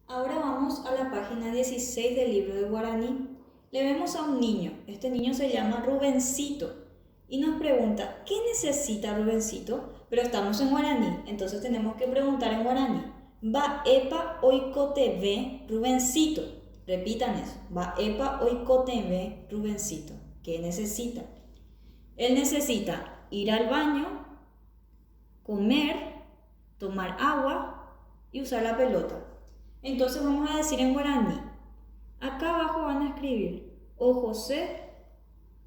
Ahora vamos a la página 16 del libro de guaraní. Le vemos a un niño. Este niño se llama Rubencito y nos pregunta, ¿qué necesita Rubencito? Pero estamos en guaraní, entonces tenemos que preguntar en guaraní. Va epa oikoteve Rubencito. Repitan eso. Va epa oikoteve Rubencito. ¿Qué necesita? Él necesita ir al baño, comer, tomar agua y usar la pelota. Entonces vamos a decir en guaraní. Acá abajo van a escribir O José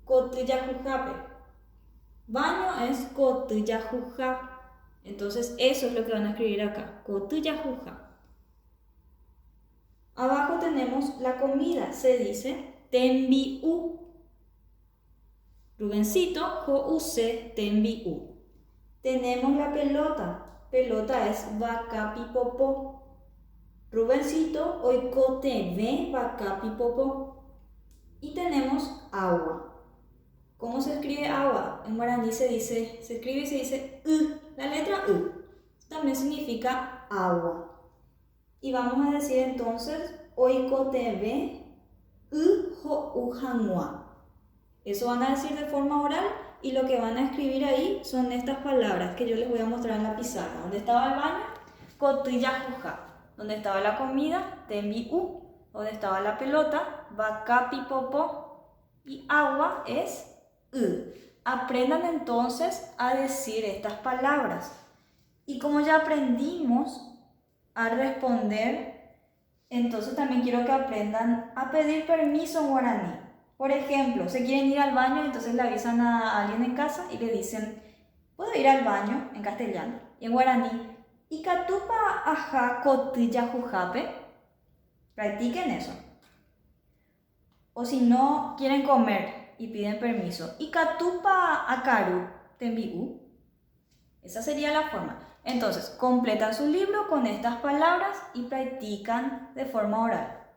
Cotillajujape. Baño es Cotillajuja. Entonces eso es lo que van a escribir acá. Cotillajuja. Abajo tenemos la comida. Se dice tembiú. Rubencito, jo use tembiú. Tenemos la pelota. Pelota es vacapipopó. Rubencito, oikote ve vacapipopó. Y tenemos agua. ¿Cómo se escribe agua? En guaraní se escribe y se dice la letra U. También significa agua. Y vamos a decir entonces oikote ve jo ujanua. Eso van a decir de forma oral y lo que van a escribir ahí son estas palabras que yo les voy a mostrar en la pizarra. ¿Dónde estaba el baño? Cotillajuja. ¿Dónde estaba la comida? Tembiú. ¿Dónde estaba la pelota? Vacapipopó. Y agua es Aprendan entonces a decir estas palabras. Y como ya aprendimos a responder, entonces también quiero que aprendan a pedir permiso en guaraní. Por ejemplo, se quieren ir al baño, entonces le avisan a alguien en casa y le dicen, ¿puedo ir al baño? En castellano. Y en guaraní, Ikatupa aja cotillajujape. Practiquen eso. O si no quieren comer y piden permiso, Ikatupa akaru tembiú. Esa sería la forma. Entonces, completan su libro con estas palabras y practican de forma oral.